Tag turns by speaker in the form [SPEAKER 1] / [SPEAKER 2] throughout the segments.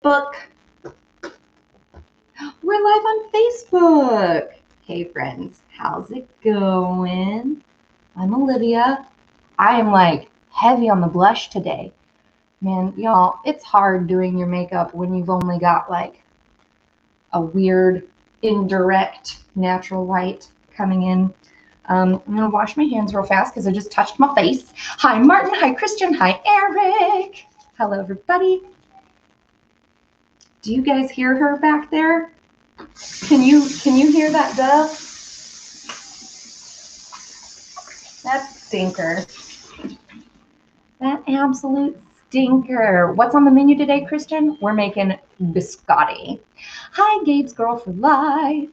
[SPEAKER 1] Facebook. We're live on Facebook. Hey friends, how's it going? I'm Olivia. I am like heavy on the blush today. Man, y'all, it's hard doing your makeup when you've only got like a weird, indirect, natural light coming in. I'm gonna wash my hands real fast because I just touched my face. Hi Martin, hi Christian, hi Eric. Hello everybody. Do you guys hear her back there? Can you hear that dove? That stinker. That absolute stinker. What's on the menu today, Christian? We're making biscotti. Hi, Gabe's Girl for Life.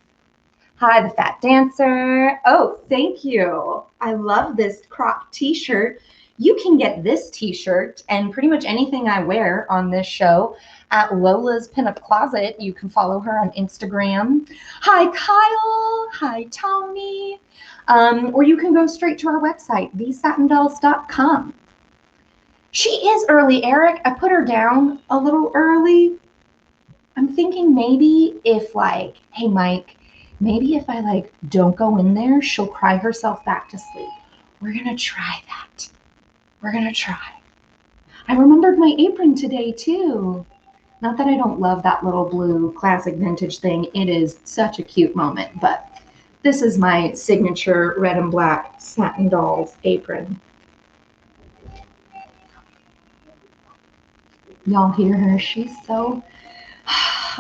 [SPEAKER 1] Hi, the Fat Dancer. Oh, thank you. I love this crop t-shirt. You can get this t-shirt and pretty much anything I wear on this show at Lola's Pinup Closet. You can follow her on Instagram. Hi, Kyle. Hi, Tony. Or you can go straight to our website, thesatindolls.com. She is early, Eric. I put her down a little early. I'm thinking maybe if like, hey, Mike, maybe if I like don't go in there, she'll cry herself back to sleep. We're gonna try that. We're gonna try. I remembered my apron today too. Not that I don't love that little blue classic vintage thing. It is such a cute moment, but this is my signature red and black Satin Dolls apron. Y'all hear her? She's so...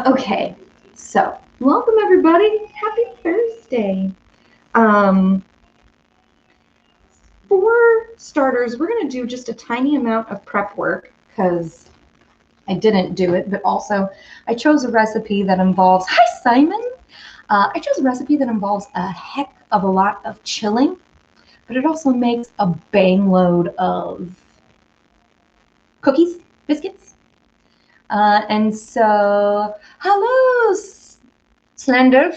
[SPEAKER 1] Okay, so welcome everybody. Happy Thursday. For starters, we're going to do just a tiny amount of prep work because I didn't do it, but also I chose a recipe that involves, hi Simon, I chose a recipe that involves a heck of a lot of chilling, but it also makes a bang load of cookies, biscuits. And so, hello, Slender.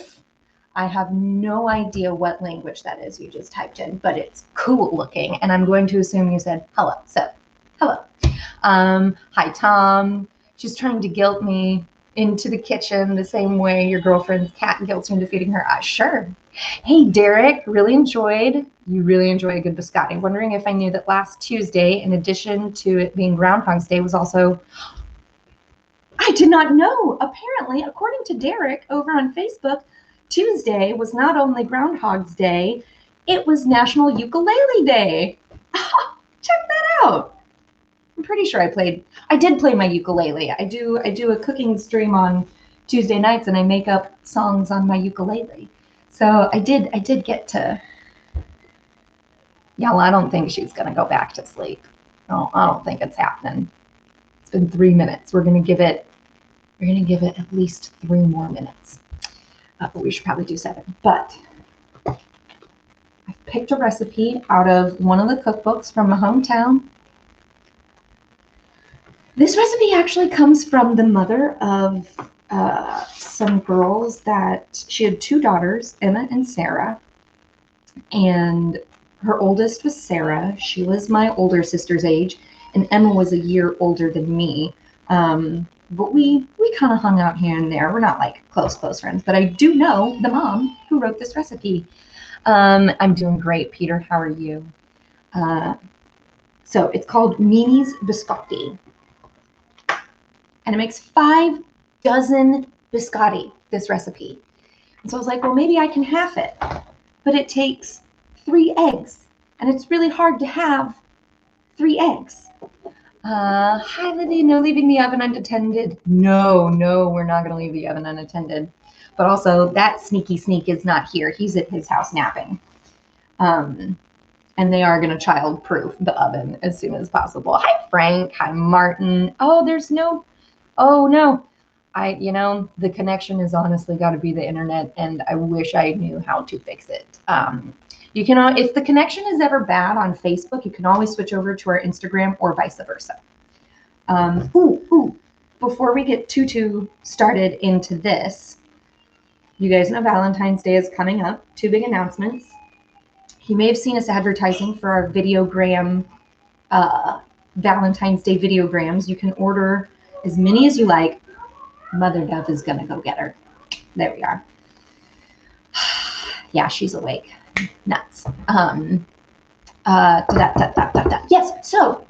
[SPEAKER 1] I have no idea what language that is you just typed in, but it's cool looking, and I'm going to assume you said hello. So, hello. Hi, Tom. She's trying to guilt me into the kitchen the same way your girlfriend's cat guilts you into feeding her. Sure. Hey, Derek. You really enjoy a good biscotti. Wondering if I knew that last Tuesday, in addition to it being Groundhog's Day, was also... I did not know. Apparently, according to Derek over on Facebook, Tuesday was not only Groundhog's Day, it was National Ukulele Day. Check that out. I'm pretty sure I did play my ukulele. I do a cooking stream on Tuesday nights and I make up songs on my ukulele. So I did get to... Y'all, I don't think she's gonna go back to sleep. No, I don't think it's happening. It's been 3 minutes. We're gonna give it at least 3 more minutes. But we should probably do 7. But I picked a recipe out of one of the cookbooks from my hometown. This recipe actually comes from the mother of some girls that she had 2 daughters, Emma and Sarah. And her oldest was Sarah. She was my older sister's age, and Emma was a year older than me. But we kind of hung out here and there. We're not like close friends, but I do know the mom who wrote this recipe. I'm doing great, Peter. How are you? So it's called Mimi's Biscotti. And it makes 5 dozen biscotti, this recipe. And so I was like, well, maybe I can half it. But it takes 3 eggs. And it's really hard to have 3 eggs. Hi, Lydia. No leaving the oven unattended. No, we're not going to leave the oven unattended. But also, that sneaky sneak is not here. He's at his house napping. And they are going to child-proof the oven as soon as possible. Hi, Frank. Hi, Martin. Oh, no. The connection has honestly got to be the internet, and I wish I knew how to fix it. You can, if the connection is ever bad on Facebook, you can always switch over to our Instagram or vice versa. Before we get too started into this, you guys know Valentine's Day is coming up. 2 big announcements. You may have seen us advertising for our videogram, Valentine's Day videograms. You can order as many as you like. Mother Dove is going to go get her. There we are. Yeah, she's awake. Nuts. Yes, so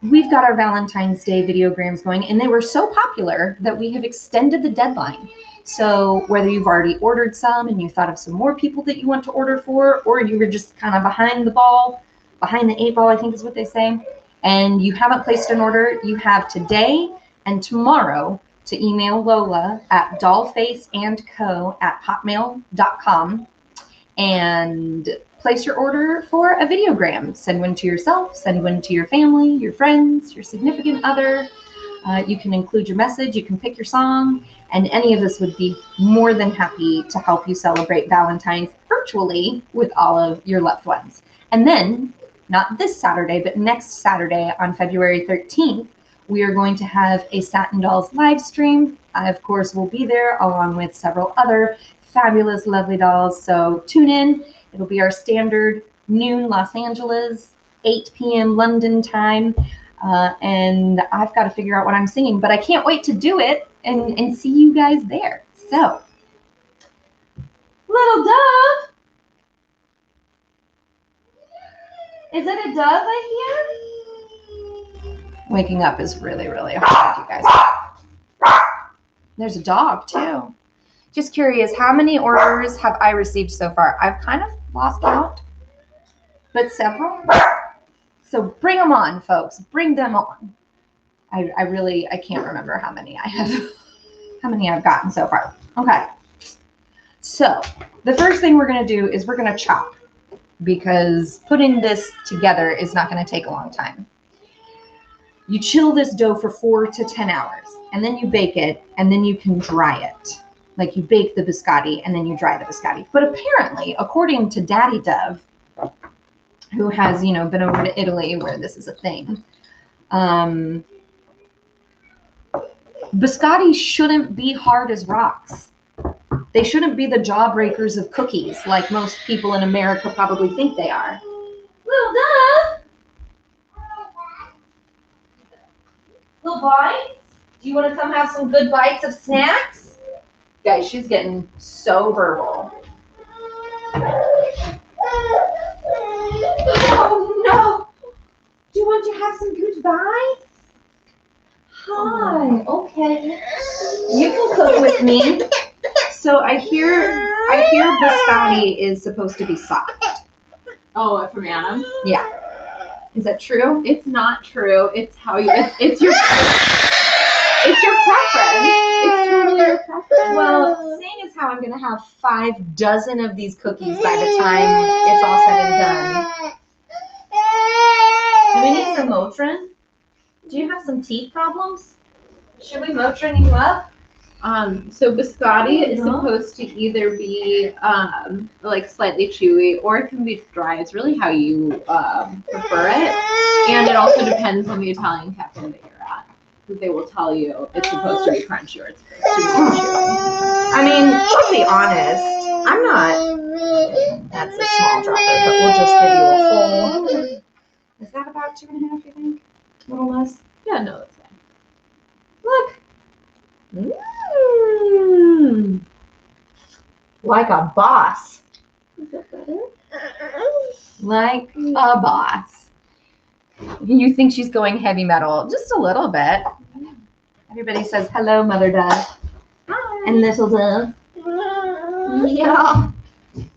[SPEAKER 1] we've got our Valentine's Day videograms going, and they were so popular that we have extended the deadline. So whether you've already ordered some and you thought of some more people that you want to order for, or you were just kind of behind the eight ball, I think is what they say, and you haven't placed an order, you have today and tomorrow to email Lola at dollfaceandco@hotmail.com and place your order for a videogram. Send one to yourself, send one to your family, your friends, your significant other. You can include your message, you can pick your song, and any of us would be more than happy to help you celebrate Valentine's virtually with all of your loved ones. And then, not this Saturday, but next Saturday on February 13th, we are going to have a Satin Dolls live stream. I, of course, will be there along with several other fabulous, lovely dolls. So tune in. It'll be our standard noon Los Angeles, 8 p.m. London time. And I've got to figure out what I'm singing, but I can't wait to do it and see you guys there. So, little dove. Is it a dove I hear? Waking up is really, really hard, you guys. There's a dog too. Just curious, how many orders have I received so far? I've kind of lost count, but several. So bring them on, folks. Bring them on. I can't remember how many I've gotten so far. Okay. So the first thing we're going to do is we're going to chop, because putting this together is not going to take a long time. You chill this dough for 4 to 10 hours, and then you bake it, and then you can dry it. Like you bake the biscotti, and then you dry the biscotti. But apparently, according to Daddy Dove, who has, been over to Italy where this is a thing, biscotti shouldn't be hard as rocks. They shouldn't be the jawbreakers of cookies like most people in America probably think they are. Little Dove! Little bites? Do you want to come have some good bites of snacks? Guys, she's getting so verbal. Oh no! Do you want to have some good bites? Hi, okay. You can cook with me. So I hear biscotti is supposed to be soft.
[SPEAKER 2] Oh, from Adam?
[SPEAKER 1] Yeah. Is that true?
[SPEAKER 2] It's not true. It's how you. It's your preference. It's totally your preference.
[SPEAKER 1] Well, seeing as how I'm gonna have 5 dozen of these cookies by the time it's all said and done. Do we need some Motrin? Do you have some teeth problems? Should we Motrin you up?
[SPEAKER 2] So biscotti is supposed to either be like slightly chewy, or it can be dry. It's really how you prefer it, and it also depends on the Italian cafe that you're at, because they will tell you it's supposed to be crunchy or it's supposed to be chewy.
[SPEAKER 1] I mean, to be honest, I'm not. That's a small dropper, but we'll just give you a whole. Is that about 2.5? You think? A little less?
[SPEAKER 2] Yeah, no, that's fine.
[SPEAKER 1] Look. Like a boss.
[SPEAKER 2] Is that better?
[SPEAKER 1] Like a boss. You think she's going heavy metal? Just a little bit. Everybody says hello, Mother Dove. Hi. And little Dove. Yeah.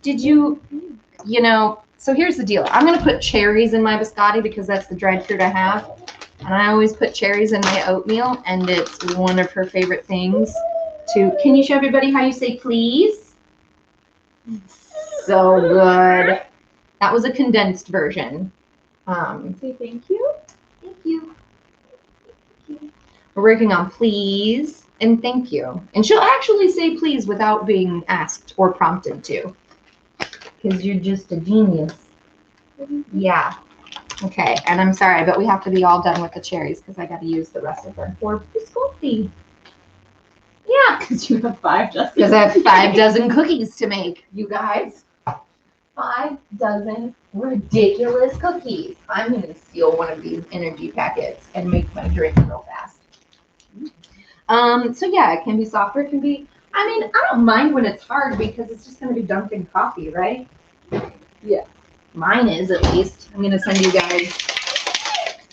[SPEAKER 1] Did you, so here's the deal. I'm going to put cherries in my biscotti because that's the dried fruit I have. And I always put cherries in my oatmeal, and it's one of her favorite things to. Can you show everybody how you say please? So good. That was a condensed version.
[SPEAKER 2] Say thank you.
[SPEAKER 1] Thank you. We're working on please and thank you. And she'll actually say please without being asked or prompted to. Because you're just a genius. Yeah. Okay, and I'm sorry, but we have to be all done with the cherries because I got to use the rest of them for biscotti. Yeah.
[SPEAKER 2] Because you have 5 dozen.
[SPEAKER 1] Because I have 5 dozen cookies to make, you guys. 5 dozen ridiculous cookies. I'm going to steal one of these energy packets and make my drink real fast. So yeah, it can be softer. It can be, I mean, I don't mind when it's hard because it's just going to be dunked in coffee, right?
[SPEAKER 2] Yeah.
[SPEAKER 1] Mine is, at least. I'm going to send you guys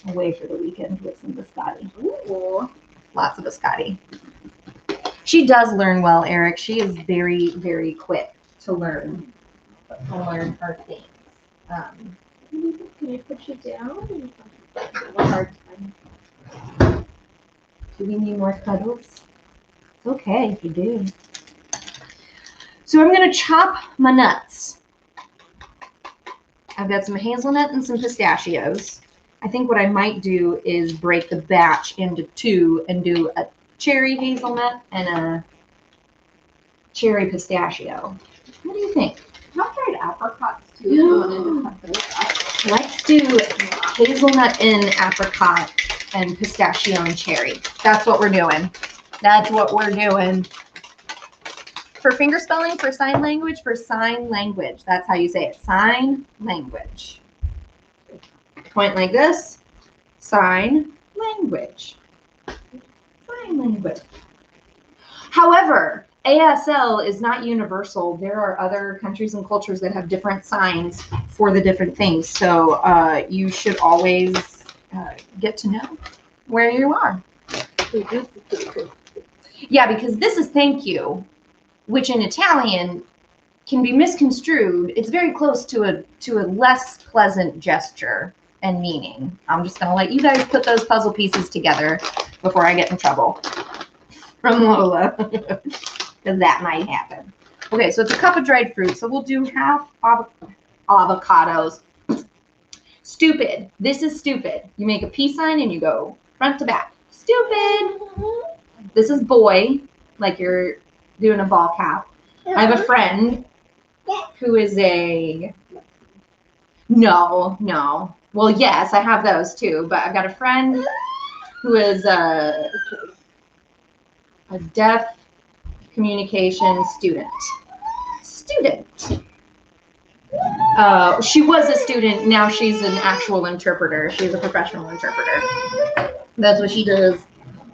[SPEAKER 1] away for the weekend with some biscotti.
[SPEAKER 2] Ooh.
[SPEAKER 1] Lots of biscotti. She does learn well, Eric. She is very, very quick to learn her things.
[SPEAKER 2] Can I put you down? I have a hard time.
[SPEAKER 1] Do we need more cuddles? It's okay if you do. So I'm going to chop my nuts. I've got some hazelnut and some pistachios. I think what I might do is break the batch into two and do a cherry hazelnut and a cherry pistachio. What do you think?
[SPEAKER 2] I've tried apricots too. If you wanted to cut those up.
[SPEAKER 1] Let's do hazelnut and apricot and pistachio and cherry. That's what we're doing. That's what we're doing. For finger spelling, for sign language, That's how you say it. Sign language. Point like this. Sign language. Sign language. However, ASL is not universal. There are other countries and cultures that have different signs for the different things. So you should always get to know where you are. Yeah, because this is thank you, which in Italian can be misconstrued. It's very close to a less pleasant gesture and meaning. I'm just gonna let you guys put those puzzle pieces together before I get in trouble from Lola, because that might happen. Okay, so it's a cup of dried fruit. So we'll do half avocados. Stupid. This is stupid. You make a peace sign and you go front to back. Stupid. This is boy, like you're doing a ball cap. I have a friend who is a no. Well, yes, I have those too, but I've got a friend who is a deaf communication student. She was a student, now she's an actual interpreter. She's a professional interpreter. That's what she does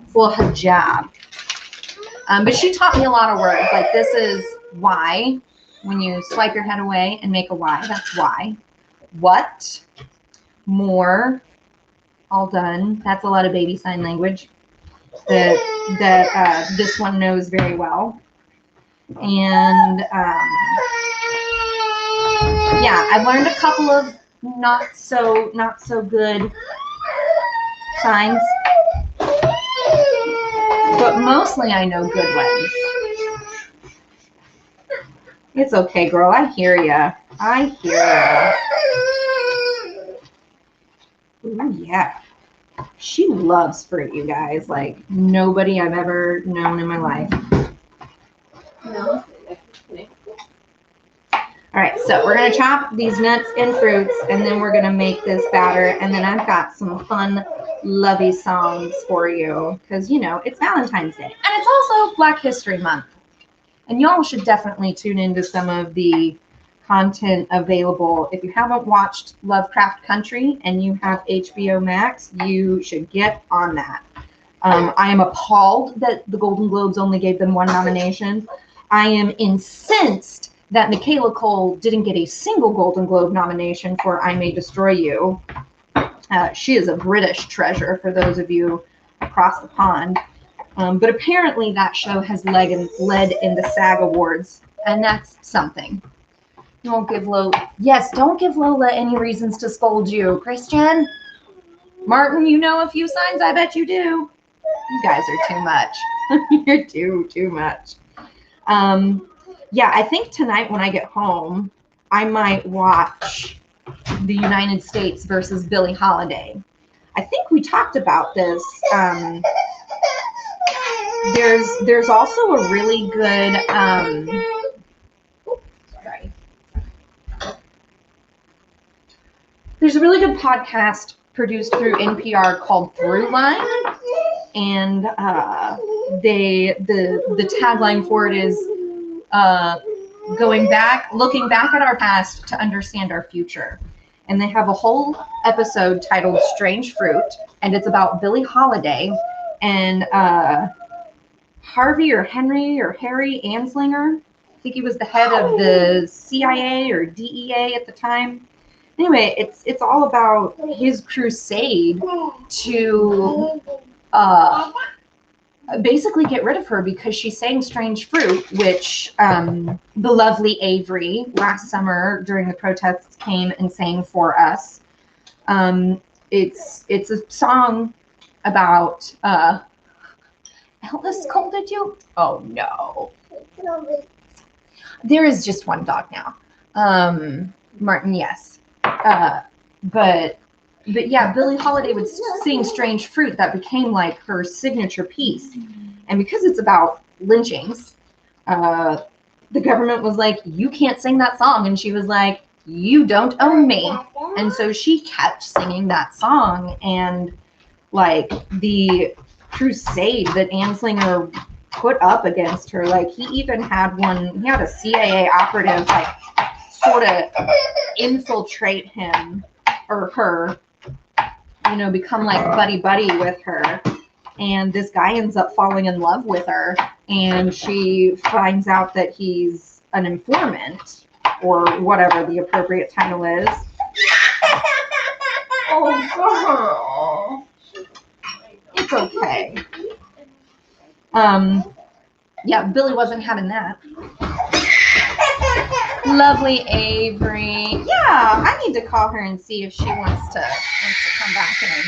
[SPEAKER 1] for her job. But she taught me a lot of words. Like this is why. When you swipe your head away and make a Y, that's why. What? More. All done. That's a lot of baby sign language that this one knows very well. And yeah, I've learned a couple of not so good signs, but mostly I know good ones. It's okay, girl. I hear ya. Ooh, yeah. She loves fruit, you guys. Like nobody I've ever known in my life.
[SPEAKER 2] No.
[SPEAKER 1] All right, so we're going to chop these nuts and fruits, and then we're going to make this batter. And then I've got some fun, lovey songs for you because, you know, it's Valentine's Day. And it's also Black History Month. And y'all should definitely tune into some of the content available. If you haven't watched Lovecraft Country and you have HBO Max, you should get on that. I am appalled that the Golden Globes only gave them one nomination. I am incensed that Michaela Cole didn't get a single Golden Globe nomination for I May Destroy You. She is a British treasure for those of you across the pond. But apparently that show has led in the SAG Awards, and that's something. Don't give Lola any reasons to scold you. Christian? Martin, you know a few signs? I bet you do. You guys are too much. You're too much. Yeah, I think tonight when I get home, I might watch the United States versus Billie Holiday. I think we talked about this. There's also a really good there's a really good podcast produced through NPR called Throughline, and the tagline for it is looking back at our past to understand our future. And they have a whole episode titled Strange Fruit, and it's about Billie Holiday. And Harvey or Henry or Harry Anslinger. I think he was the head of the CIA or DEA at the time. Anyway, it's all about his crusade to basically get rid of her because she sang Strange Fruit, which the lovely Avery last summer during the protests came and sang for us. It's a song about Elvis scolded you? Oh no. There is just one dog now. Martin, yes. But yeah, Billie Holiday would sing Strange Fruit. That became like her signature piece. And because it's about lynchings, the government was like, you can't sing that song. And she was like, you don't own me. And so she kept singing that song. And like the crusade that Anslinger put up against her, like he even had a CIA operative like sort of infiltrate him or her, become like buddy with her. And this guy ends up falling in love with her, and she finds out that he's an informant or whatever the appropriate title is. Oh, it's okay. Yeah, Billy wasn't having that. Lovely Avery. Yeah, I need to call her and see if she wants to come back in.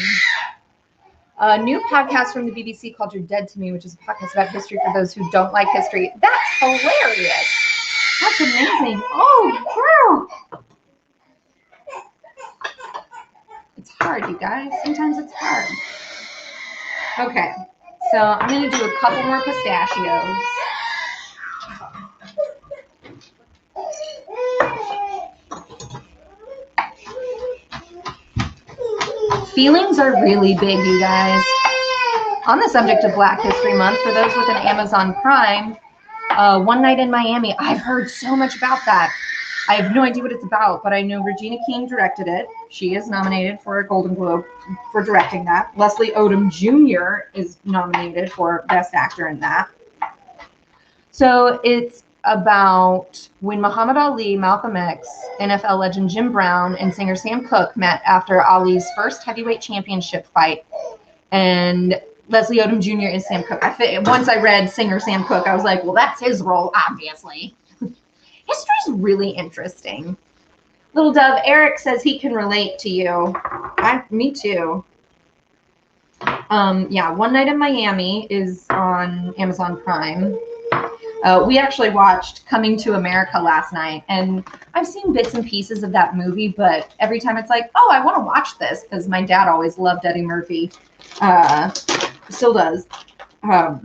[SPEAKER 1] A new podcast from the BBC called You're Dead to Me, which is a podcast about history for those who don't like history. That's hilarious. That's amazing. Oh, girl. It's hard, you guys. Sometimes it's hard. Okay, so I'm going to do a couple more pistachios. Feelings are really big, you guys. On the subject of Black History Month, for those with an Amazon Prime, One Night in Miami, I've heard so much about that. I have no idea what it's about, but I know Regina King directed it. She is nominated for a Golden Globe for directing that. Leslie Odom Jr. is nominated for Best Actor in that. So it's about when Muhammad Ali, Malcolm X, NFL legend Jim Brown, and singer Sam Cooke met after Ali's first heavyweight championship fight. And Leslie Odom Jr. is Sam Cooke. Once I read singer Sam Cooke, I was like, well, that's his role, obviously. History's really interesting. Little Dove, Eric says he can relate to you. Me too. Yeah, One Night in Miami is on Amazon Prime. We actually watched Coming to America last night, and I've seen bits and pieces of that movie, but every time it's like, oh, I want to watch this, because my dad always loved Eddie Murphy. Still does. I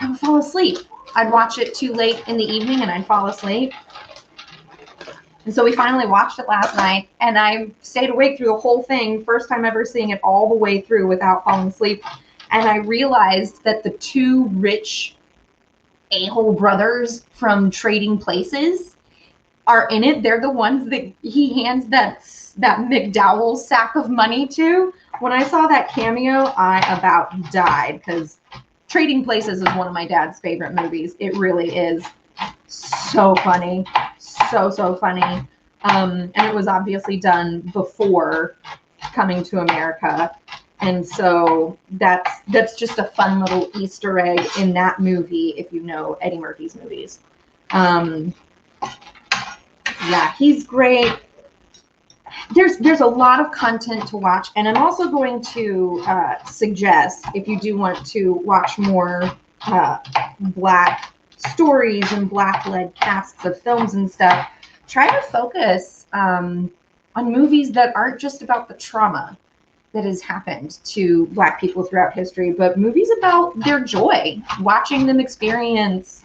[SPEAKER 1] would fall asleep. I'd watch it too late in the evening, and I'd fall asleep. And so we finally watched it last night, and I stayed awake through the whole thing, first time ever seeing it all the way through without falling asleep. And I realized that the two rich a-hole brothers from Trading Places are in it. They're the ones that he hands that McDowell sack of money to. When I saw that cameo, I about died, because Trading Places is one of my dad's favorite movies. It really is so funny. So funny. And it was obviously done before Coming to America. And so that's just a fun little Easter egg in that movie, if you know Eddie Murphy's movies. Yeah, he's great. There's a lot of content to watch, and I'm also going to suggest, if you do want to watch more Black stories and Black-led casts of films and stuff, try to focus on movies that aren't just about the trauma that has happened to Black people throughout history, but movies about their joy, watching them experience,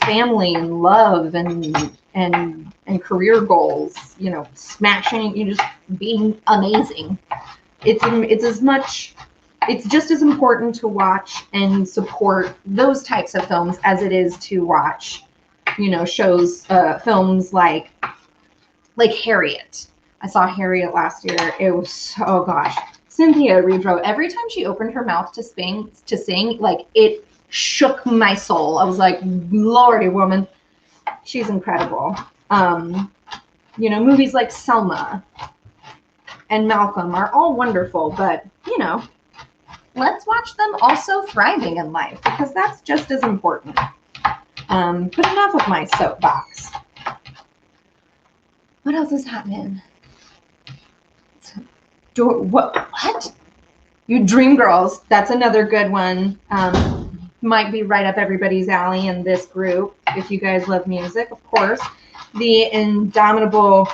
[SPEAKER 1] family and love and career goals, smashing, just being amazing. It's just as important to watch and support those types of films as it is to watch, shows, films like Harriet. I saw Harriet last year. It was so, gosh, Cynthia Erivo, every time she opened her mouth to sing, like, it shook my soul. I was like, Lordy woman, she's incredible. You know, movies like Selma and Malcolm are all wonderful, but, you know, let's watch them also thriving in life, because that's just as important. But enough of my soapbox. What else is happening? What? You Dream Girls. That's another good one. Might be right up everybody's alley in this group. If you guys love music, of course. The indomitable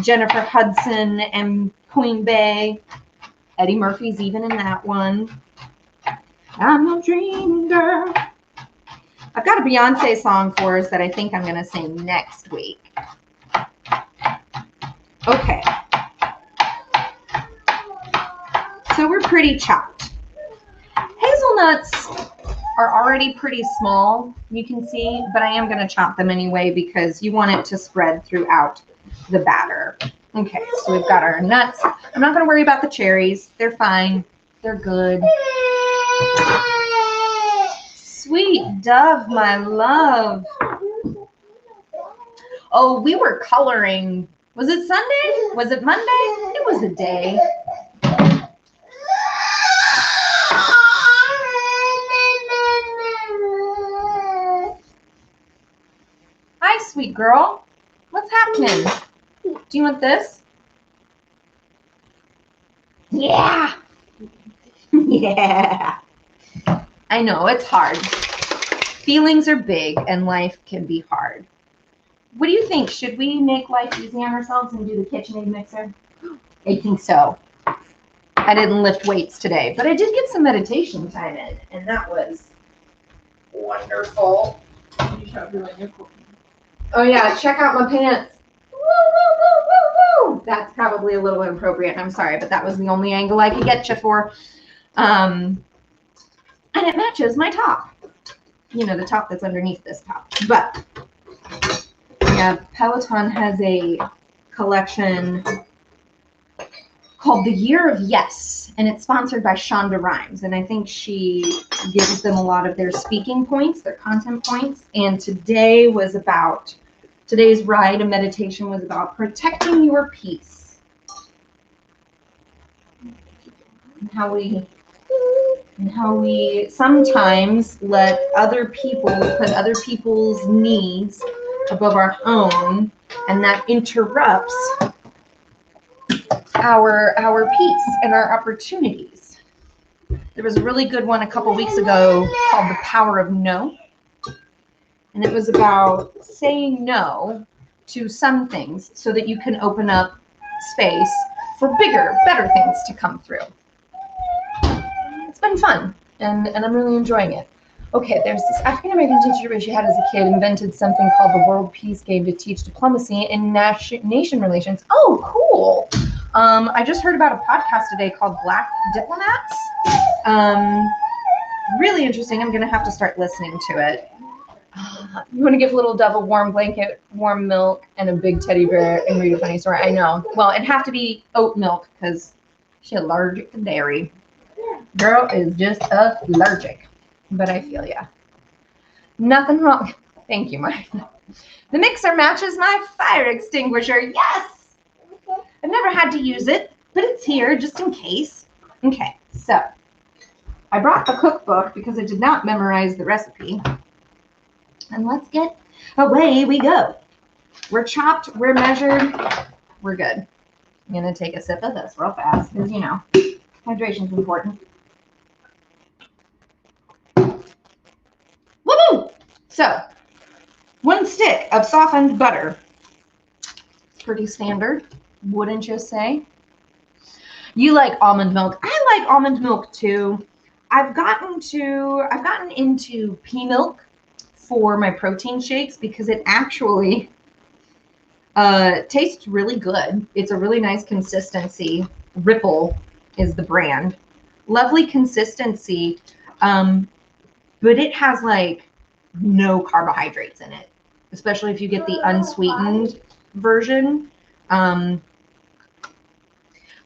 [SPEAKER 1] Jennifer Hudson and Queen Bey. Eddie Murphy's even in that one. I'm a dream girl. I've got a Beyonce song for us that I think I'm going to sing next week. Okay. So we're pretty chopped. Hazelnuts are already pretty small, you can see, but I am going to chop them anyway because you want it to spread throughout the batter. Okay, so we've got our nuts. I'm not going to worry about the cherries. They're fine. They're good. Sweet Dove, my love. Oh, we were coloring. Was it Sunday? Was it Monday? It was a day. Hi, sweet girl. What's happening? Do you want this? Yeah. Yeah. I know, it's hard. Feelings are big and life can be hard. What do you think? Should we make life easy on ourselves and do the KitchenAid mixer? I think so. I didn't lift weights today, but I did get some meditation time in, and that was wonderful. Oh yeah, check out my pants. Woo, woo, woo, woo, woo. That's probably a little inappropriate. I'm sorry, but that was the only angle I could get you for. And it matches my top. You know, the top that's underneath this top. But yeah, Peloton has a collection called The Year of Yes, and it's sponsored by Shonda Rhimes. And I think she gives them a lot of their speaking points, their content points. And today's ride and meditation was about protecting your peace. And how we sometimes let other people put other people's needs above our own, and that interrupts our peace and our opportunities. There was a really good one a couple weeks ago called The Power of No. And it was about saying no to some things so that you can open up space for bigger, better things to come through. It's been fun, and I'm really enjoying it. Okay, there's this African-American teacher she had as a kid invented something called the World Peace Game to teach diplomacy and nation relations. Oh, cool. I just heard about a podcast today called Black Diplomats. Really interesting. I'm going to have to start listening to it. You want to give little Dove a warm blanket, warm milk, and a big teddy bear and read a funny story. I know. Well, it'd have to be oat milk because she's allergic to dairy. Girl is just allergic. But I feel ya. Nothing wrong. Thank you, Mike. The mixer matches my fire extinguisher. Yes! I've never had to use it, but it's here just in case. Okay, so I brought the cookbook because I did not memorize the recipe. And let's get away we go. We're chopped, we're measured, we're good. I'm going to take a sip of this real fast because, you know, hydration's important. Woohoo! So, 1 stick of softened butter. Pretty standard, wouldn't you say? You like almond milk. I like almond milk too. I've gotten into pea milk for my protein shakes because it actually tastes really good. It's a really nice consistency. Ripple is the brand. Lovely consistency, but it has like no carbohydrates in it, especially if you get the unsweetened version.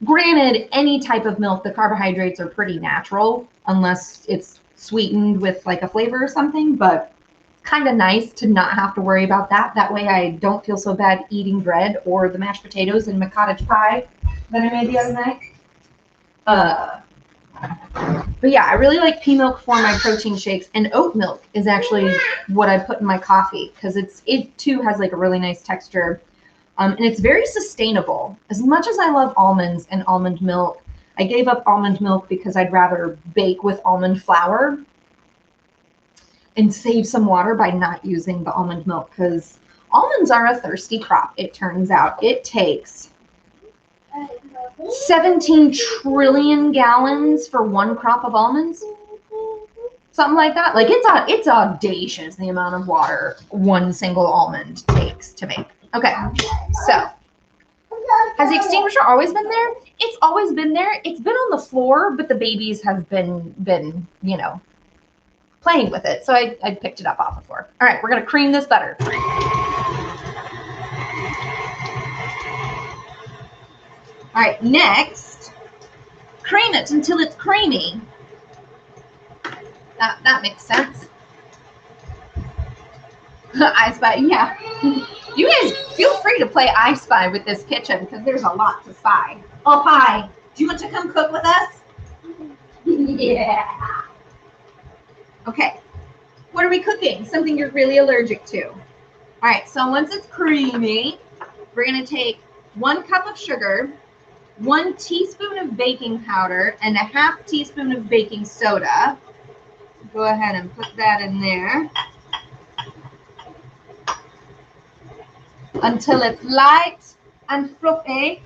[SPEAKER 1] Granted, any type of milk, the carbohydrates are pretty natural unless it's sweetened with like a flavor or something, but kind of nice to not have to worry about that. That way I don't feel so bad eating bread or the mashed potatoes and my cottage pie that I made the other night. But yeah, I really like pea milk for my protein shakes, and oat milk is actually what I put in my coffee because it too has like a really nice texture. And it's very sustainable. As much as I love almonds and almond milk, I gave up almond milk because I'd rather bake with almond flour and save some water by not using the almond milk, because almonds are a thirsty crop, it turns out. It takes 17 trillion gallons for one crop of almonds. Something like that. Like it's audacious the amount of water one single almond takes to make. Okay, so has the extinguisher always been there? It's always been there. It's been on the floor, but the babies have been, you know, playing with it. So I picked it up off the floor. All right, we're gonna cream this butter. All right, next, cream it until it's creamy. That makes sense. I Spy, yeah. You guys feel free to play I Spy with this kitchen because there's a lot to spy. Oh, hi. Do you want to come cook with us? Yeah. Okay. What are we cooking? Something you're really allergic to. All right, so once it's creamy, we're going to take 1 cup of sugar, 1 teaspoon of baking powder, and a half teaspoon of baking soda. Go ahead and put that in there until it's light and fluffy.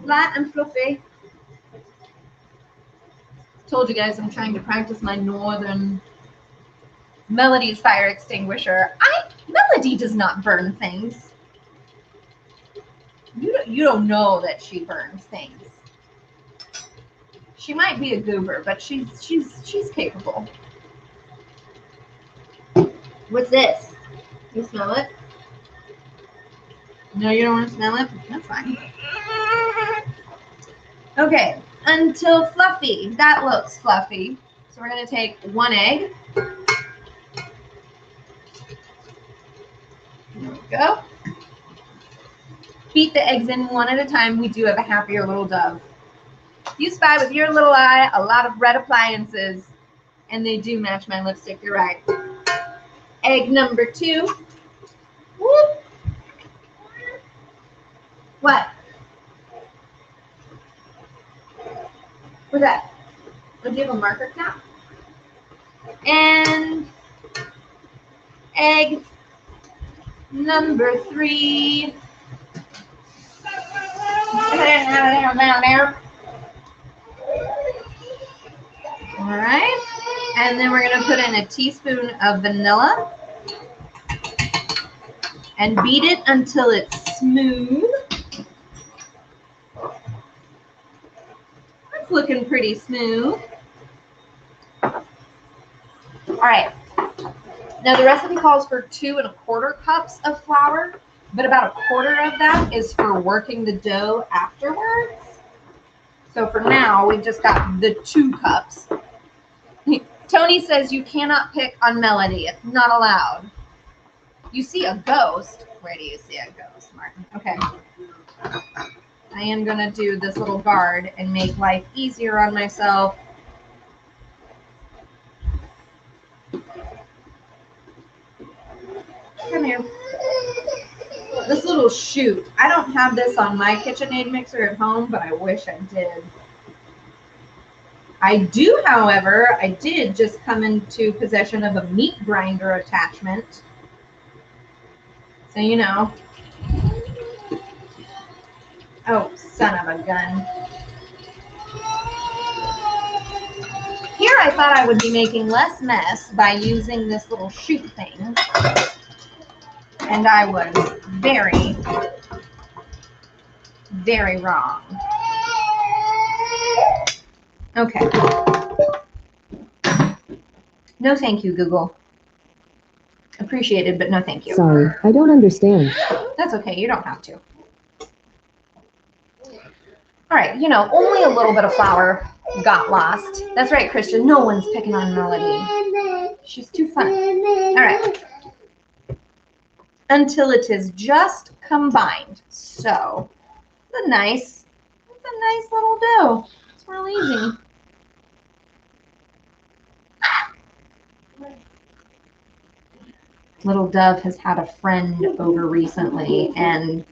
[SPEAKER 1] Light and fluffy. Told you guys I'm trying to practice my northern Melody's fire extinguisher. Melody does not burn things. You don't know that she burns things. She might be a goober, but she's capable. What's this? You smell it? No, you don't want to smell it? That's fine. Okay, until fluffy. That looks fluffy. So we're going to take 1 egg. There we go. Beat the eggs in 1 at a time. We do have a happier little dove. You spy with your little eye a lot of red appliances, and they do match my lipstick. You're right. Egg number 2. Whoop. What? What's that? Oh, do you have a marker cap? And egg number 3. All right, and then we're going to put in a teaspoon of vanilla and beat it until it's smooth. It's looking pretty smooth. All right, now the recipe calls for 2 1/4 cups of flour, but about 1/4 of that is for working the dough afterwards. So for now, we've just got the 2 cups. Tony says you cannot pick on Melody. It's not allowed. You see a ghost. Where do you see a ghost, Martin? Okay. I am going to do this little guard and make life easier on myself. Come here. This little chute. I don't have this on my KitchenAid mixer at home, but I wish I did. I do, however, I did just come into possession of a meat grinder attachment. So, you know. Oh, son of a gun. Here I thought I would be making less mess by using this little chute thing. And I was very, very wrong. Okay. No thank you, Google. Appreciated, but no thank you.
[SPEAKER 3] Sorry, I don't understand.
[SPEAKER 1] That's okay, you don't have to. All right, you know, only a little bit of flour got lost. That's right, Christian. No one's picking on Melody. She's too fun. All right. Until it is just combined. So, it's a nice little dough. It's real easy. Little Dove has had a friend over recently, and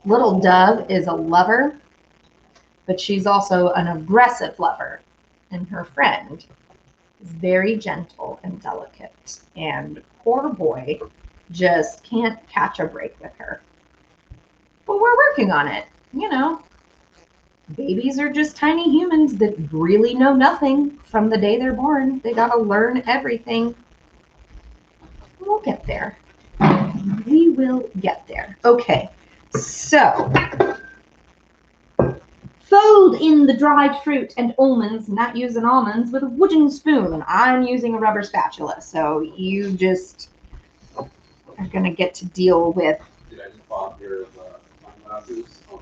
[SPEAKER 1] Little Dove is a lover, but she's also an aggressive lover. And her friend is very gentle and delicate. And poor boy just can't catch a break with her. But we're working on it. You know, babies are just tiny humans that really know nothing from the day they're born. They got to learn everything. We'll get there. We will get there. Okay, so fold in the dried fruit and almonds, not using almonds, with a wooden spoon. I'm using a rubber spatula, so you just are going to get to deal with,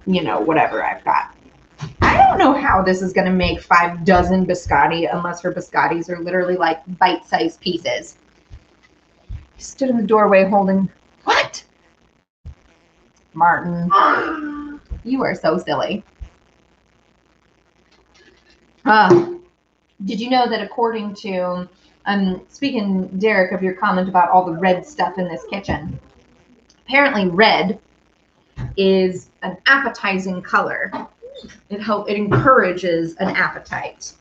[SPEAKER 1] you know, whatever I've got. I don't know how this is going to make 5 dozen biscotti unless her biscottis are literally like bite-sized pieces. He stood in the doorway holding, what? Martin, you are so silly. Did you know that according to, speaking, Derek, of your comment about all the red stuff in this kitchen, apparently red is an appetizing color. It encourages an appetite.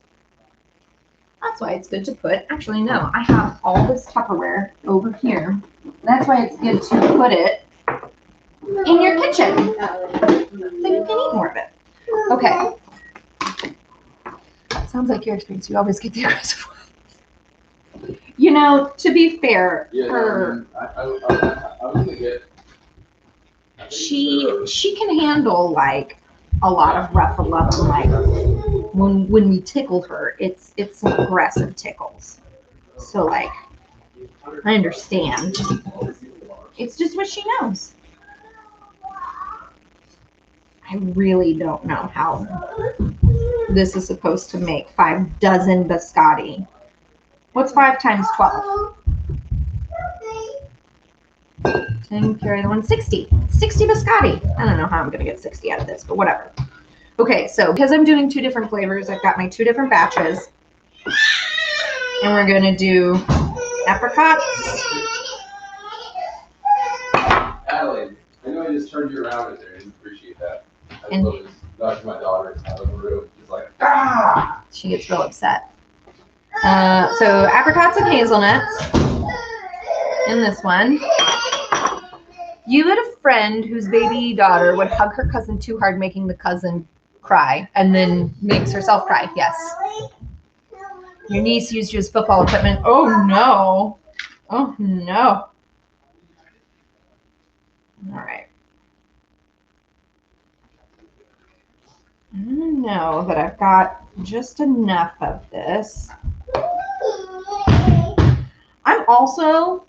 [SPEAKER 1] That's why it's good to put, actually no, I have all this Tupperware over here. That's why it's good to put it in your kitchen so you can eat more of it. Okay. Sounds like your experience. You always get the aggressive one. You know, to be fair, her
[SPEAKER 3] I was gonna get.
[SPEAKER 1] She can handle like a lot of rough and love, and like when we tickle her, it's some aggressive tickles. So like I understand. It's just what she knows. I really don't know how this is supposed to make 5 dozen biscotti. What's 5 times 12? 10, carry the one, 60. 60 biscotti. I don't know how I'm going to get 60 out of this, but whatever. Okay, so because I'm doing 2 different flavors, I've got my 2 different batches. And we're going to do apricots.
[SPEAKER 3] Adelaide, I know I just turned you around right there. I didn't appreciate that. I
[SPEAKER 1] And
[SPEAKER 3] was knocked my daughter out of the room. She's like, ah!
[SPEAKER 1] She gets real upset. So apricots and hazelnuts in this one. You had a friend whose baby daughter would hug her cousin too hard, making the cousin cry, and then makes herself cry. Yes. Your niece used you as football equipment. Oh no. Oh no. All right. I know that I've got just enough of this. I'm also,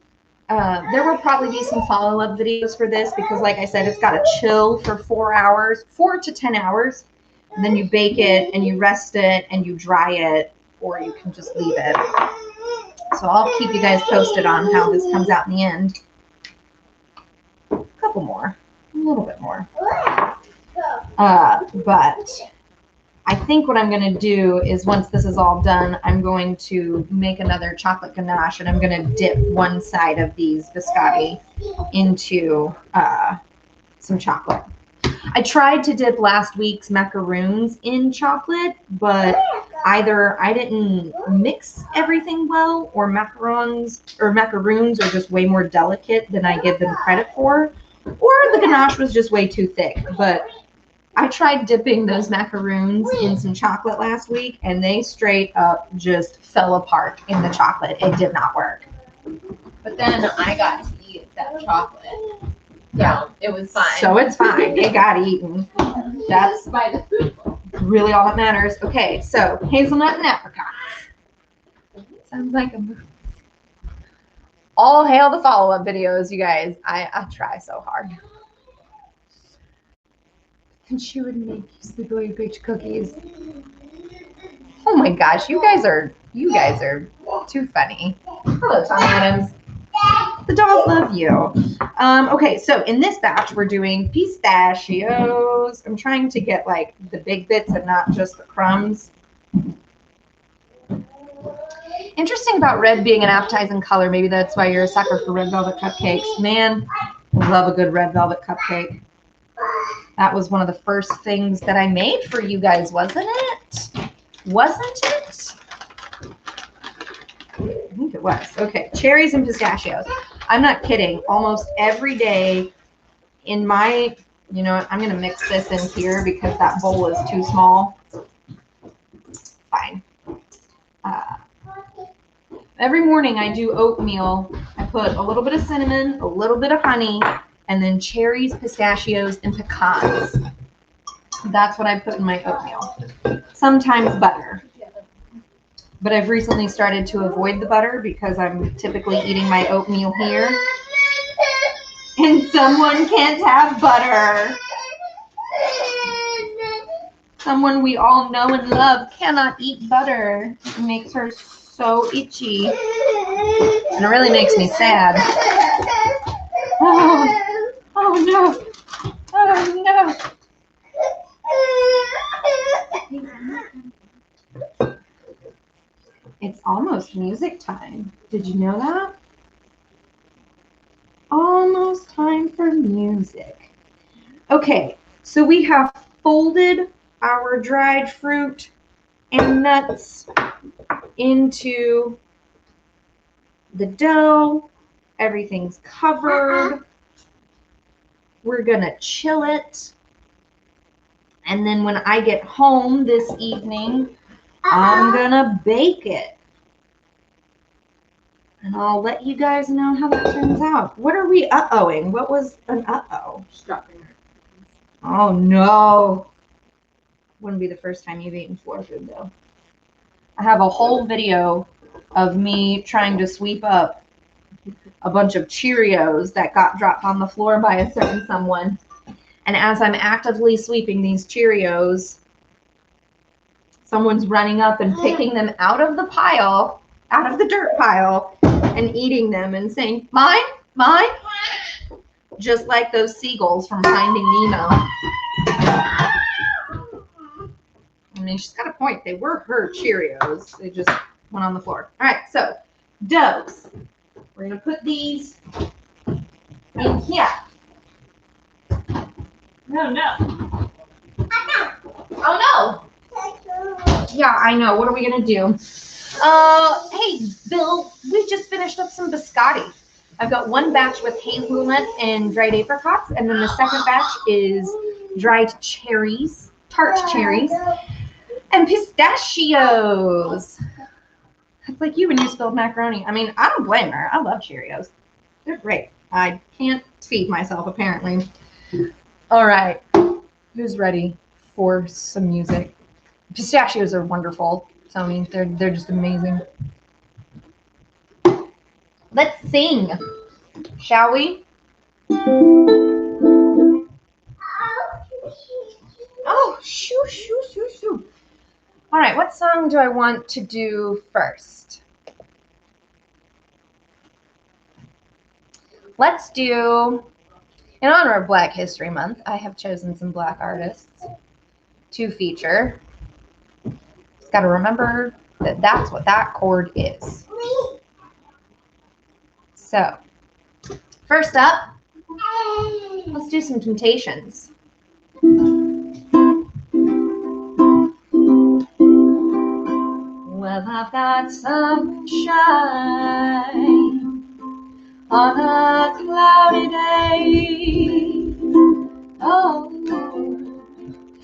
[SPEAKER 1] there will probably be some follow-up videos for this because like I said, it's got to chill for 4 hours, 4 to 10 hours. And then you bake it and you rest it and you dry it, or you can just leave it. So I'll keep you guys posted on how this comes out in the end. A couple more, a little bit more. But I think what I'm going to do is once this is all done, I'm going to make another chocolate ganache, and I'm going to dip one side of these biscotti into some chocolate. I tried to dip last week's macaroons in chocolate, but either I didn't mix everything well, or macaroons are just way more delicate than I give them credit for, or the ganache was just way too thick. But I tried dipping those macaroons in some chocolate last week, and they straight up just fell apart in the chocolate. It did not work.
[SPEAKER 2] But then I got to eat that chocolate. Yeah, it was fine.
[SPEAKER 1] So it's fine. It got eaten. That's
[SPEAKER 2] by the food bowl.
[SPEAKER 1] really all that matters. Okay, so hazelnut and apricot. Sounds like a movie. All hail the follow-up videos, you guys. I try so hard. And she would make you sleepaway baked cookies. Oh my gosh, you guys are too funny. Hello, Tommy Adams. The dolls love you. Okay, so in this batch, we're doing pistachios. I'm trying to get like the big bits and not just the crumbs. Interesting about red being an appetizing color. Maybe that's why you're a sucker for red velvet cupcakes. Man, I love a good red velvet cupcake. That was one of the first things that I made for you guys, wasn't it? Wasn't it? I think it was. Okay, cherries and pistachios. I'm not kidding. Almost every day in my, you know what, I'm going to mix this in here because that bowl is too small. Fine. Every morning I do oatmeal. I put a little bit of cinnamon, a little bit of honey, and then cherries, pistachios, and pecans. That's what I put in my oatmeal. Sometimes butter. But I've recently started to avoid the butter because I'm typically eating my oatmeal here. And someone can't have butter. Someone we all know and love cannot eat butter. It makes her so itchy. And it really makes me sad. Oh no. Oh no. It's almost music time. Did you know that? Almost time for music. Okay, so we have folded our dried fruit and nuts into the dough. Everything's covered. We're gonna chill it. And then when I get home this evening, I'm gonna bake it. And I'll let you guys know how that turns out. What are we uh-ohing? What was an uh-oh?
[SPEAKER 2] Dropping her.
[SPEAKER 1] Oh no. Wouldn't be the first time you've eaten floor food though. I have a whole video of me trying to sweep up a bunch of Cheerios that got dropped on the floor by a certain someone. And as I'm actively sweeping these Cheerios, someone's running up and picking them out of the pile, out of the dirt pile, and eating them and saying, mine, mine, just like those seagulls from Finding Nemo. I mean, she's got a point. They were her Cheerios. They just went on the floor. All right, so doughs. We're going to put these in here. No, no. Oh, no. Yeah, I know. What are we going to do? Hey, Bill, we just finished up some biscotti. I've got one batch with hazelnut and dried apricots, and then the second batch is dried cherries, tart cherries, and pistachios. It's like you when you spilled macaroni. I mean, I don't blame her. I love Cheerios. They're great. I can't feed myself, apparently. All right. Who's ready for some music? Pistachios are wonderful, Tony. They're just amazing. Let's sing, shall we? Oh, shoo, shoo, shoo, shoo. All right, what song do I want to do first? Let's do, in honor of Black History Month, I have chosen some Black artists to feature. Just got to remember that that's what that chord is. So, first up, let's do some Temptations. Well, I've got sunshine on a cloudy day. Oh,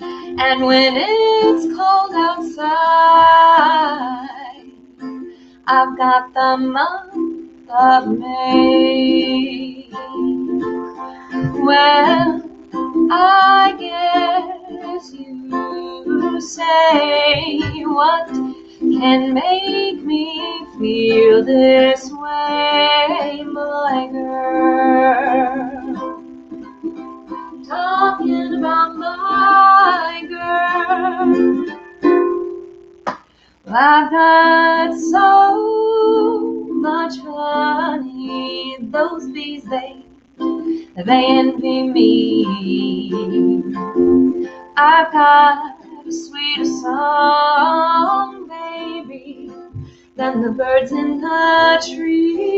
[SPEAKER 1] and when it's cold outside, I've got the month of May. Well, I guess you say, what can make me feel this way, my girl? talking about my girl. I've got so much honey, those bees, they envy me. I've got a sweeter song, baby, than the birds in the trees.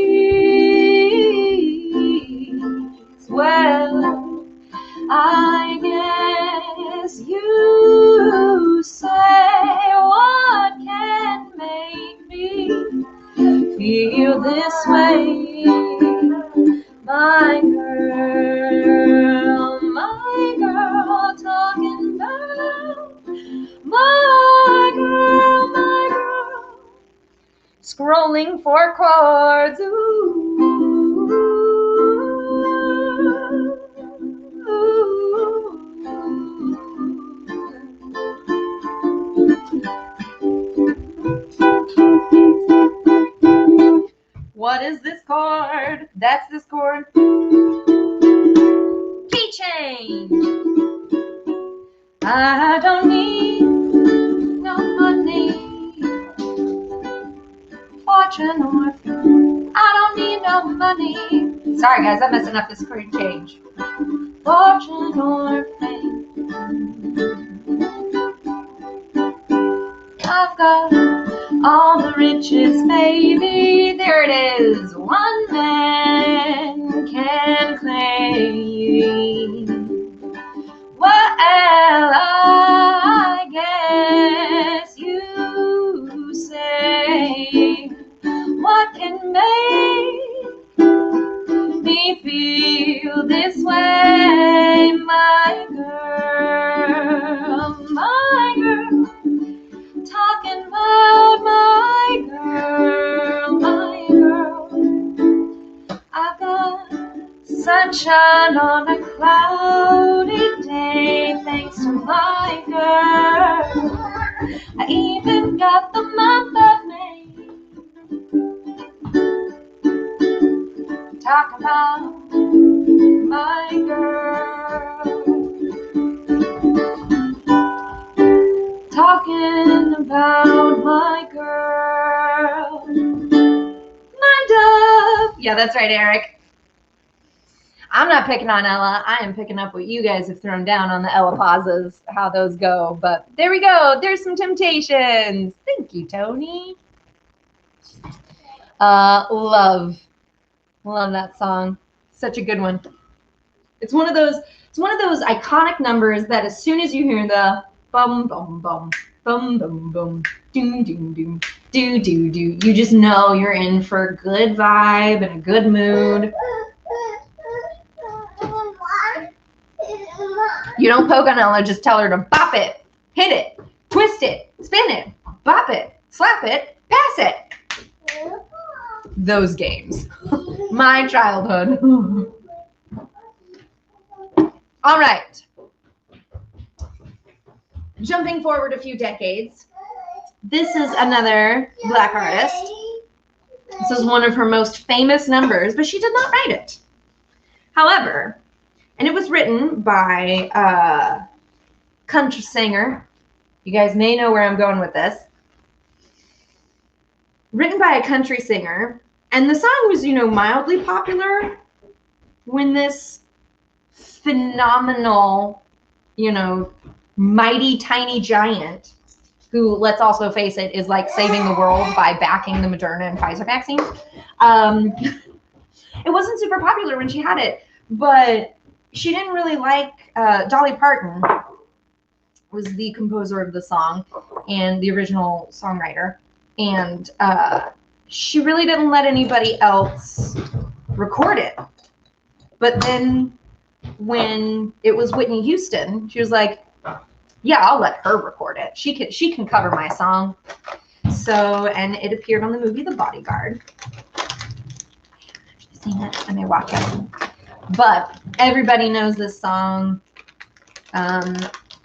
[SPEAKER 1] Well, I guess you say, what can make me feel this way? My girl, talking about my girl, scrolling for chords. What is this chord? That's this chord. Key change. I don't need no money, fortune or fame. I don't need no money. Sorry guys, I'm messing up this chord change. Fortune or fame. I've got all the riches, baby. There it is. One man can claim. Well, I guess you say, what can make me feel this way? My girl, talking about my girl. I've got sunshine on a cloudy day, thanks to my girl. I even got the month of May. Talk about my girl. Talking about my girl. My dove. Yeah, that's right, Eric. I'm not picking on Ella. I am picking up what you guys have thrown down on the Ella pauses, how those go. But there we go. There's some Temptations. Thank you, Tony. Love that song. Such a good one. It's one of those iconic numbers that as soon as you hear the bum bum bum bum bum bum doom doom doom do do do, you just know you're in for a good vibe and a good mood. You don't poke on Ella, just tell her to bop it, hit it, twist it, spin it, bop it, slap it, pass it. Those games. My childhood. All right. Jumping forward a few decades, this is another Black artist. This is one of her most famous numbers, but she did not write it. However, and it was written by a country singer. You guys may know where I'm going with this. Written by a country singer, and the song was, mildly popular when this phenomenal, mighty tiny giant, who, let's also face it, is like saving the world by backing the Moderna and Pfizer vaccine. It wasn't super popular when she had it, but she didn't really like Dolly Parton was the composer of the song and the original songwriter. And she really didn't let anybody else record it. But then when it was Whitney Houston, she was like, yeah, I'll let her record it. She can cover my song. So, and it appeared on the movie The Bodyguard. I haven't actually seen it. I may watch it. But everybody knows this song.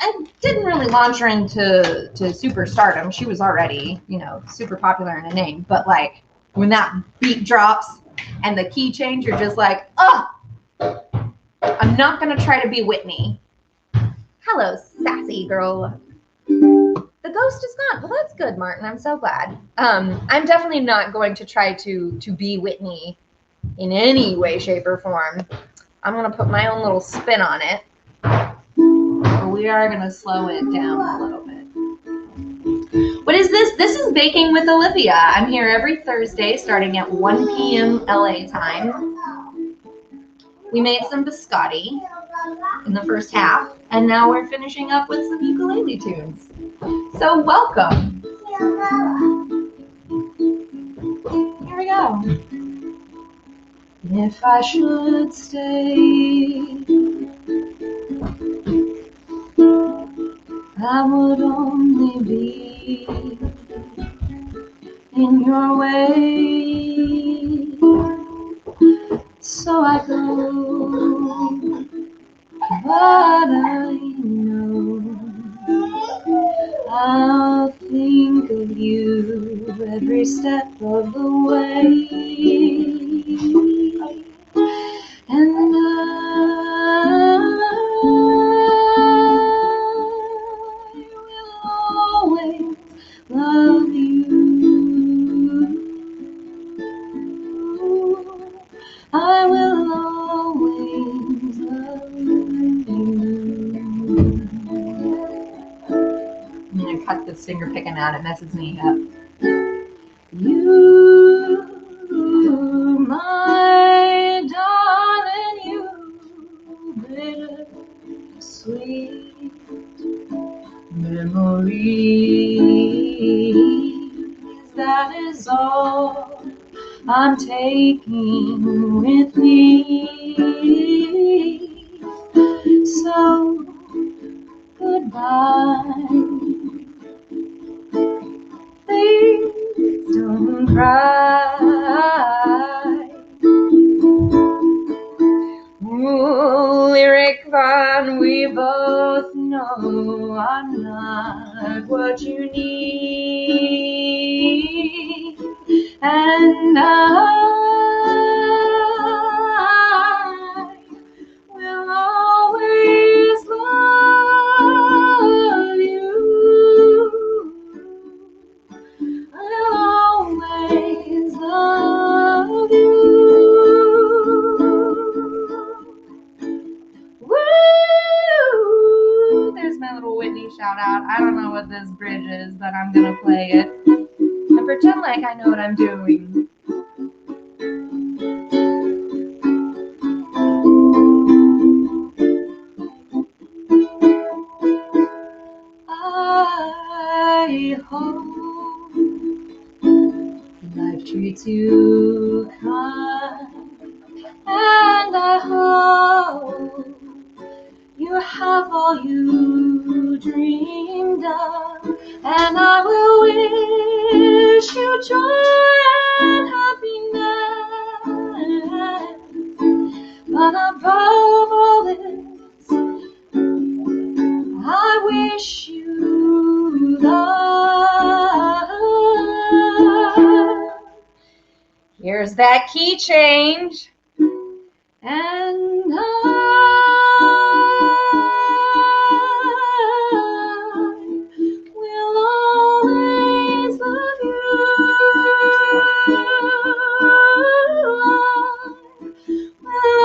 [SPEAKER 1] I didn't really launch her into superstardom. She was already, super popular in a name. But like when that beat drops and the key change, you're just like, oh, I'm not gonna try to be Whitney. Hello, sassy girl. The ghost is gone. Well, that's good, Martin. I'm so glad. I'm definitely not going to try to be Whitney in any way, shape, or form. I'm going to put my own little spin on it. But we are going to slow it down a little bit. What is this? This is Baking with Olivia. I'm here every Thursday starting at 1 p.m. LA time. We made some biscotti in the first half, and now we're finishing up with some ukulele tunes. So welcome. Here we go. If I should stay, I would only be in your way. So I go, but I know I'll think of you every step of the way. And I will always love you. I will always love you. I'm gonna cut this finger picking out, it messes me up. You, my darling, you bittersweet memories, that is all I'm taking with me. So goodbye. Please don't cry. Ooh, lyric fun, we both know I'm not what you need. And I will always love you. I'll always love you. Woo! There's my little Whitney shout out. I don't know what this bridge is, but I'm gonna play it and pretend like I know what I'm doing. I hope life treats you kind, and I hope you have all you dreamed of, and I will wish you joy and happiness. But above all this, I wish you love. Here's that key change. And I will always love you. I will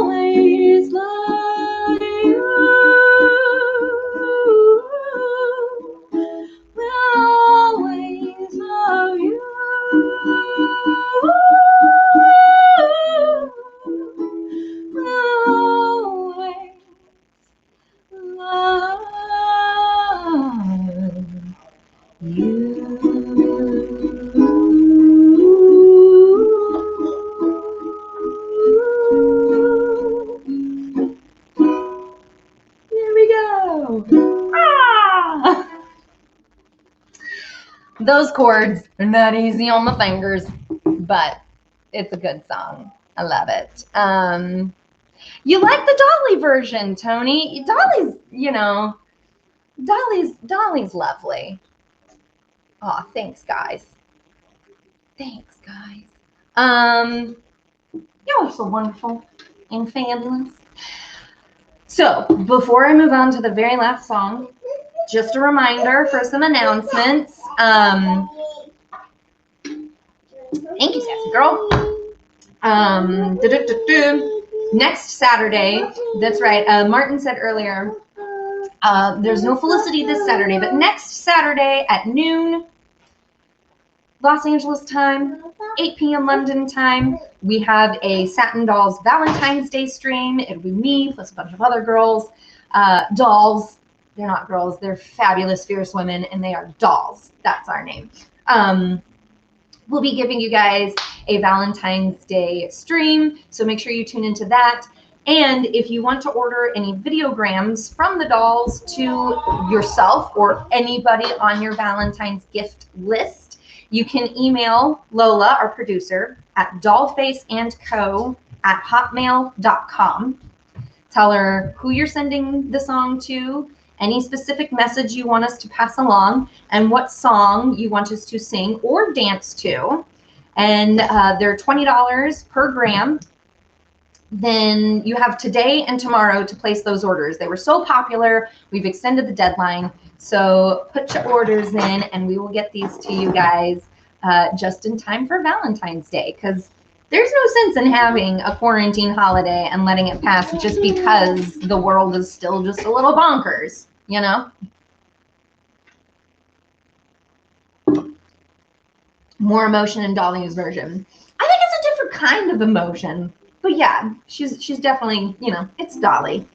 [SPEAKER 1] always love you. Will always love you. Those chords are not easy on the fingers, but it's a good song. I love it. You like the Dolly version, Tony? Dolly's, you know, Dolly's lovely. Oh, thanks, guys. Thanks, guys. Y'all are so wonderful and fabulous. So before I move on to the very last song, just a reminder for some announcements. Thank you, sassy girl. Next Saturday, that's right. Martin said earlier, there's no Felicity this Saturday, but next Saturday at noon, Los Angeles time, 8 p.m. London time, we have a Satin Dolls Valentine's Day stream. It'll be me plus a bunch of other girls. Dolls, they're not girls, they're fabulous, fierce women, and they are dolls. That's our name. We'll be giving you guys a Valentine's Day stream, so make sure you tune into that. And if you want to order any videograms from the dolls to yourself or anybody on your Valentine's gift list, you can email Lola, our producer, at dollfaceandco@hotmail.com. Tell her who you're sending the song to, any specific message you want us to pass along, and what song you want us to sing or dance to. And they're $20 per gram. Then you have today and tomorrow to place those orders. They were so popular, we've extended the deadline. So put your orders in and we will get these to you guys just in time for Valentine's Day, because there's no sense in having a quarantine holiday and letting it pass just because the world is still just a little bonkers, you know? More emotion in Dolly's version. I think it's a different kind of emotion. But yeah, she's definitely, you know, it's Dolly.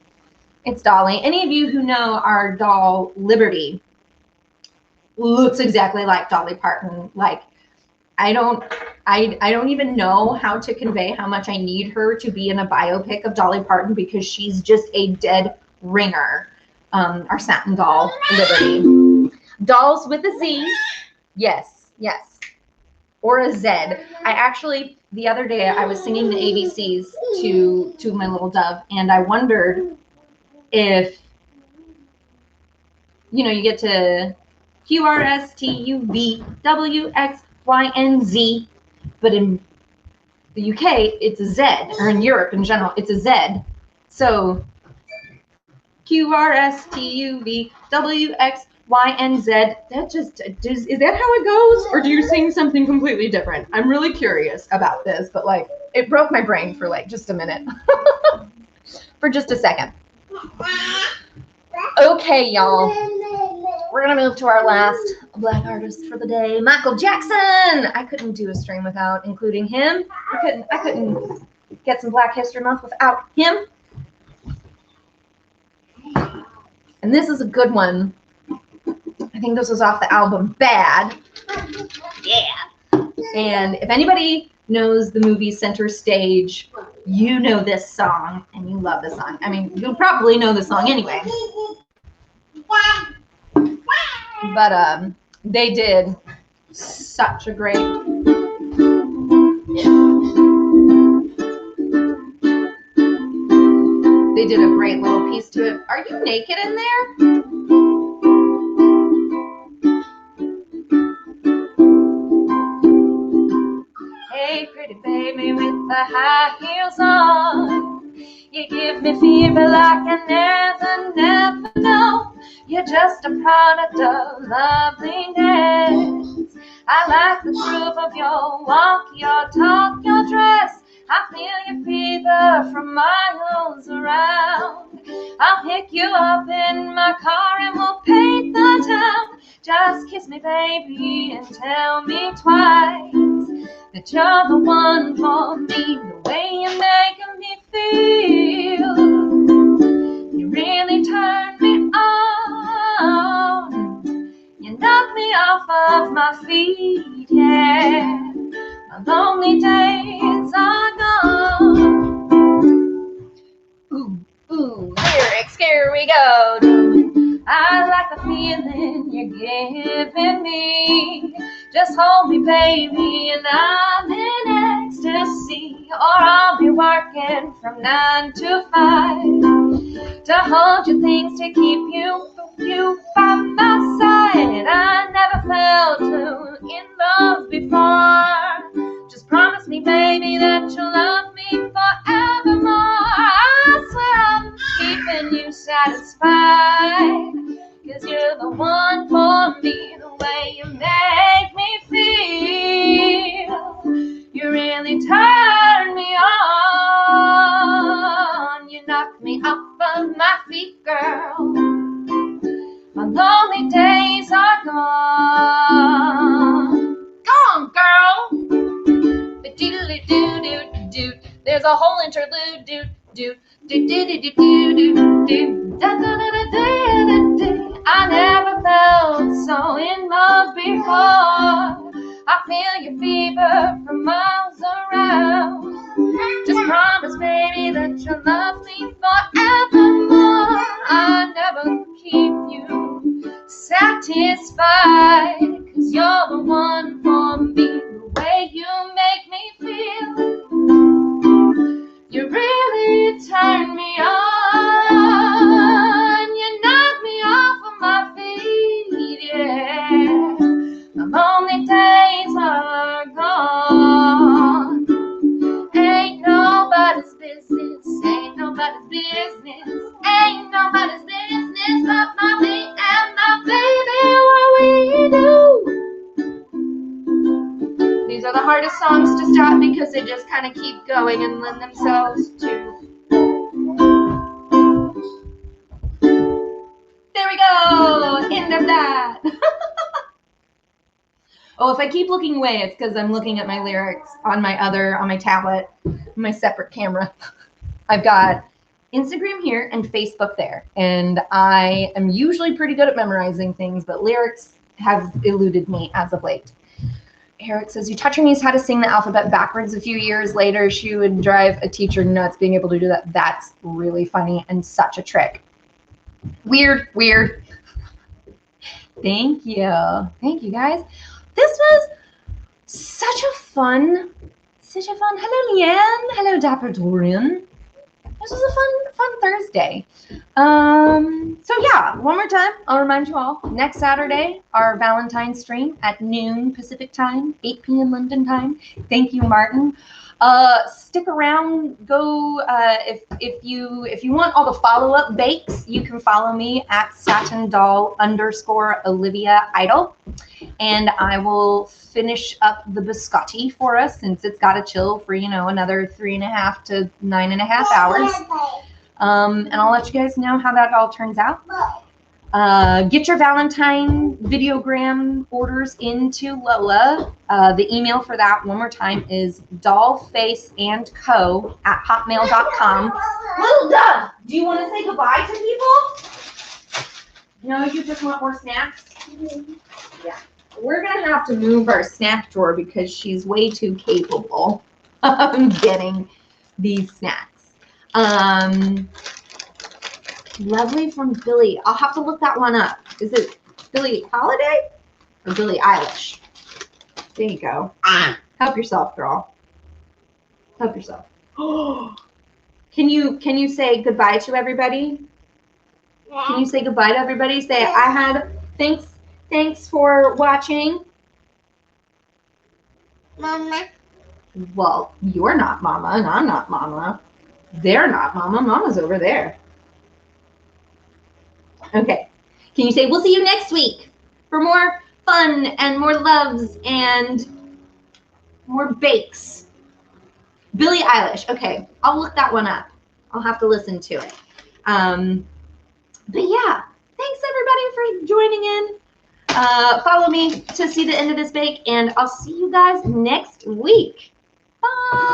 [SPEAKER 1] It's Dolly. Any of you who know our doll Liberty looks exactly like Dolly Parton. Like, I don't even know how to convey how much I need her to be in a biopic of Dolly Parton, because she's just a dead ringer. Our satin doll Liberty. Dolls with a Z. Yes, yes. Or a Z. I actually, the other day, I was singing the ABCs to my little dove, and I wondered if, you know, you get to Q, R, S, T, U, V, W, X, Y, and Z, but in the UK, it's a Z, or in Europe in general, it's a Z. So Q, R, S, T, U, V, W, X, Y, and Z. That just, is that how it goes? Or do you sing something completely different? I'm really curious about this, but like, it broke my brain for like just a minute. For just a second. Okay, y'all. We're gonna move to our last Black artist for the day, Michael Jackson. I couldn't do a stream without including him. I couldn't get some Black History Month without him. And this is a good one. I think this was off the album Bad. Yeah. And if anybody knows the movie Center Stage, you know this song and you love this song. I mean, you'll probably know the song anyway. But they did such a great. They did a great little piece to it. Are you naked in there? Hey, pretty baby with the high heels on. You give me fever like I never know. You're just a product of loveliness. I like the groove of your walk, your talk, your dress. I feel your fever from miles around. I'll pick you up in my car and we'll paint the town. Just kiss me, baby, and tell me twice that you're the one for me. The way you're making me feel, you really turn me on. You knock me off of my feet, yeah. My lonely days are gone. Ooh, ooh, lyrics, here we go. I like the feeling you're giving me. Just hold me, baby, and I'm in ecstasy. Or I'll be working from 9 to 5 to hold you, things to keep you by my side. I never felt in love before. Just promise me, baby, that you'll love me forevermore. I swear I'm keeping you you're the one for me, the way you make me feel. You really turn me on. You knock me off of my feet, girl. My lonely days are gone. Gone, girl. Do-do-do-do-do-do. There's a whole interlude. Do-do-do-do-do-do. Da-da-da-da-da-da. I never felt so in love before. I feel your fever from miles around. Just promise, baby, that you'll love me forevermore. I never keep you satisfied, 'cause you're the one for me, the way you make me feel. You really turn me on. You knock me off of my feet, yeah. The lonely days are gone. Ain't nobody's business, ain't nobody's business, ain't nobody's business but my me and my baby, what we do. These are the hardest songs to stop because they just kind of keep going and lend themselves to. There we go, end of that. Oh, if I keep looking away, it's because I'm looking at my lyrics on my tablet, my separate camera. I've got Instagram here and Facebook there, and I am usually pretty good at memorizing things, but lyrics have eluded me as of late. Eric says, you taught your niece how to sing the alphabet backwards a few years later. She would drive a teacher nuts being able to do that. That's really funny and such a trick. Weird. Thank you guys. This was such a fun, hello Leanne, hello Dapper Dorian. This was a fun Thursday. So yeah, one more time, I'll remind you all, next Saturday, our Valentine's stream at noon Pacific time, 8 p.m. London time. Thank you, Martin. Stick around, go, if you want all the follow-up bakes, you can follow me at satindoll_Olivia Idol. And I will finish up the biscotti for us since it's got to chill for, another 3.5 to 9.5 hours. And I'll let you guys know how that all turns out. Get your Valentine videogram orders into Lola. The email for that, one more time, is dollfaceandco@hotmail.com. Little Dove, do you want to say goodbye to people? No, you just want more snacks? Yeah. We're going to have to move our snack drawer because she's way too capable of getting these snacks. Lovely from Billie. I'll have to look that one up. Is it Billie Holiday or Billie Eilish? There you go. Help yourself, girl. Help yourself. Can you say goodbye to everybody? Can you say goodbye to everybody? Say thanks for watching. Mama. Well, you're not Mama, and I'm not Mama. They're not Mama. Mama's over there. Okay. Can you say, we'll see you next week for more fun and more loves and more bakes? Billie Eilish. Okay. I'll look that one up. I'll have to listen to it. But yeah, thanks everybody for joining in. Follow me to see the end of this bake, and I'll see you guys next week. Bye.